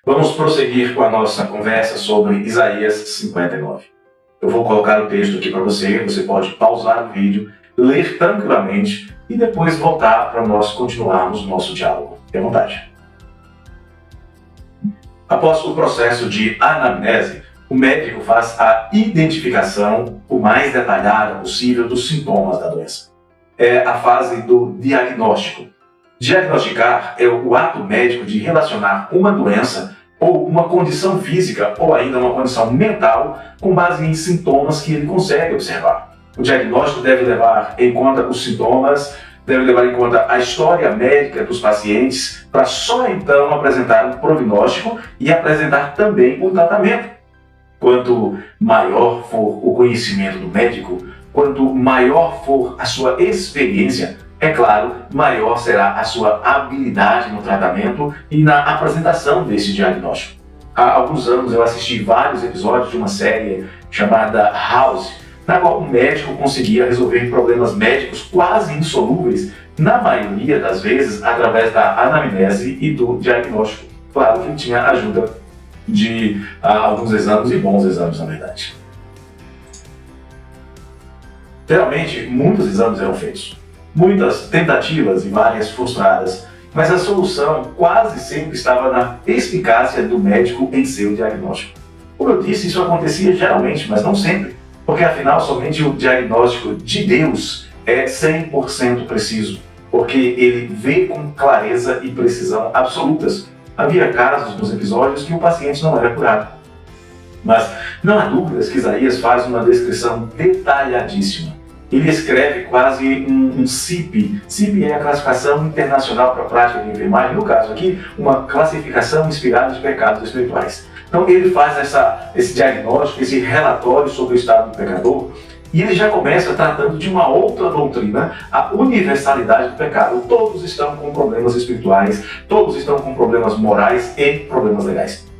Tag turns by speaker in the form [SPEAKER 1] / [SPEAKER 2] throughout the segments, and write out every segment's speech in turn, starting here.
[SPEAKER 1] Vamos prosseguir com a nossa conversa sobre Isaías 59. Eu vou colocar o texto aqui para você pode pausar o vídeo, ler tranquilamente e depois voltar para nós continuarmos o nosso diálogo. Tenha vontade. Após o processo de anamnese, o médico faz a identificação o mais detalhada possível dos sintomas da doença. É a fase do diagnóstico. Diagnosticar é o ato médico de relacionar uma doença ou uma condição física ou ainda uma condição mental com base em sintomas que ele consegue observar. O diagnóstico deve levar em conta os sintomas, deve levar em conta a história médica dos pacientes para só então apresentar um prognóstico e apresentar também um tratamento. Quanto maior for o conhecimento do médico, quanto maior for a sua experiência, é claro, maior será a sua habilidade no tratamento e na apresentação desse diagnóstico. Há alguns anos eu assisti vários episódios de uma série chamada House, na qual o médico conseguia resolver problemas médicos quase insolúveis, na maioria das vezes através da anamnese e do diagnóstico. Claro que ele tinha a ajuda de alguns exames e bons exames, na verdade. Geralmente, muitos exames eram feitos. Muitas tentativas e várias frustradas, mas a solução quase sempre estava na eficácia do médico em seu diagnóstico. Como eu disse, isso acontecia geralmente, mas não sempre, porque afinal somente o diagnóstico de Deus é 100% preciso, porque ele vê com clareza e precisão absolutas. Havia casos nos episódios que o paciente não era curado. Mas não há dúvidas que Isaías faz uma descrição detalhadíssima. Ele escreve quase um CIP. CIP é a classificação internacional para a prática de enfermagem, no caso aqui, uma classificação inspirada nos pecados espirituais. Então ele faz esse diagnóstico, esse relatório sobre o estado do pecador, e ele já começa tratando de uma outra doutrina, a universalidade do pecado. Todos estão com problemas espirituais, todos estão com problemas morais e problemas legais.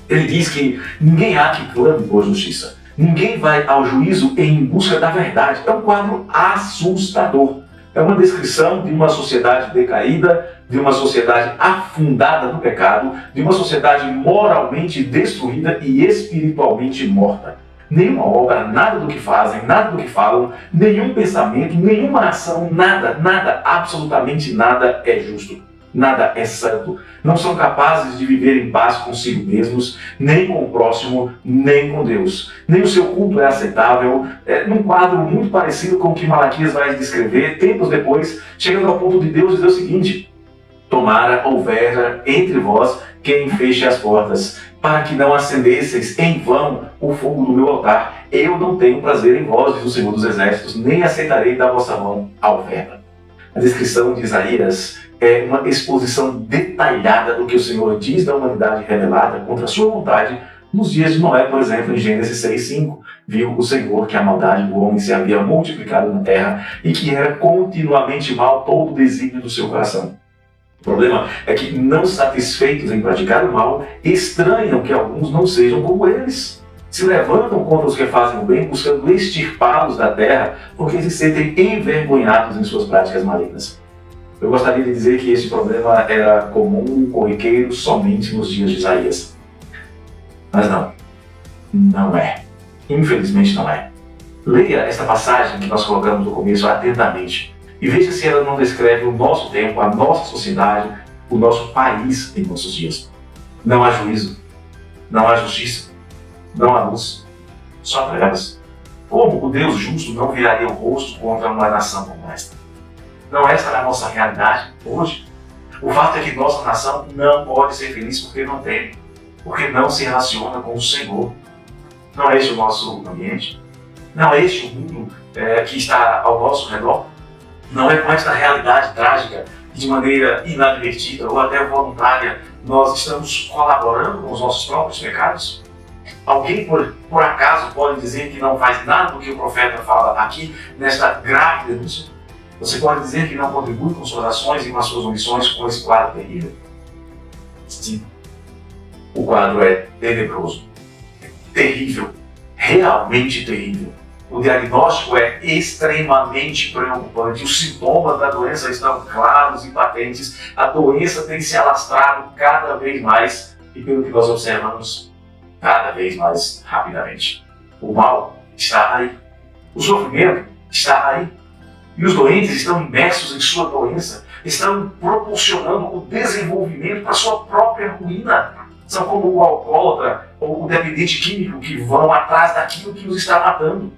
[SPEAKER 1] Ele diz que ninguém há que clame por justiça. Ninguém vai ao juízo em busca da verdade. É um quadro assustador. É uma descrição de uma sociedade decaída, de uma sociedade afundada no pecado, de uma sociedade moralmente destruída e espiritualmente morta. Nenhuma obra, nada do que fazem, nada do que falam, nenhum pensamento, nenhuma ação, nada, absolutamente nada é justo. Nada é santo. Não são capazes de viver em paz consigo mesmos, nem com o próximo, nem com Deus. Nem o seu culto é aceitável. Num quadro muito parecido com o que Malaquias vai descrever, tempos depois, chegando ao ponto de Deus dizer o seguinte: tomara houvera entre vós quem feche as portas, para que não acendesseis em vão o fogo do meu altar. Eu não tenho prazer em vós, diz o Senhor dos Exércitos, nem aceitarei da vossa mão a oferta. A descrição de Isaías é uma exposição detalhada do que o Senhor diz da humanidade revelada contra a sua vontade nos dias de Noé, por exemplo, em Gênesis 6:5. Viu o Senhor que a maldade do homem se havia multiplicado na terra e que era continuamente mal todo o desígnio do seu coração. O problema é que, não satisfeitos em praticar o mal, estranham que alguns não sejam como eles. Se levantam contra os que fazem o bem, buscando extirpá-los da terra, porque se sentem envergonhados em suas práticas malignas. Eu gostaria de dizer que esse problema era comum, corriqueiro, somente nos dias de Isaías. Mas não é. Infelizmente não é. Leia esta passagem que nós colocamos no começo atentamente e veja se ela não descreve o nosso tempo, a nossa sociedade, o nosso país em nossos dias. Não há juízo, não há justiça, não há luz, só trevas. Como o Deus justo não viraria o rosto contra uma nação como esta? Não esta é a nossa realidade hoje? O fato é que nossa nação não pode ser feliz porque não tem, porque não se relaciona com o Senhor. Não é este o nosso ambiente? Não é este o mundo que está ao nosso redor? Não é com esta realidade trágica que, de maneira inadvertida ou até voluntária, nós estamos colaborando com os nossos próprios pecados? Alguém, por acaso, pode dizer que não faz nada do que o profeta fala aqui, nesta grave denúncia? Você pode dizer que não contribui com suas ações e com as suas omissões com esse quadro terrível? Sim. O quadro é tenebroso, terrível, realmente terrível. O diagnóstico é extremamente preocupante. Os sintomas da doença estão claros e patentes. A doença tem se alastrado cada vez mais e pelo que nós observamos cada vez mais rapidamente. O mal está aí, o sofrimento está aí, e os doentes estão imersos em sua doença, estão proporcionando o desenvolvimento para sua própria ruína. São como o alcoólatra ou o dependente químico que vão atrás daquilo que os está matando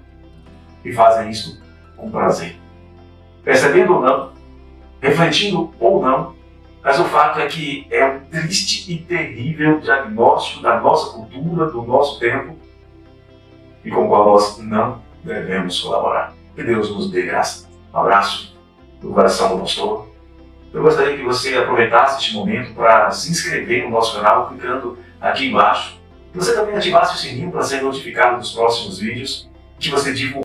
[SPEAKER 1] e fazem isso com prazer. Percebendo ou não, refletindo ou não, mas o fato é que é um triste e terrível diagnóstico da nossa cultura, do nosso tempo, e com o qual nós não devemos colaborar. Que Deus nos dê graça. Um abraço do coração do pastor. Eu gostaria que você aproveitasse este momento para se inscrever no nosso canal, clicando aqui embaixo. Que você também ativasse o sininho para ser notificado dos próximos vídeos, que você divulgue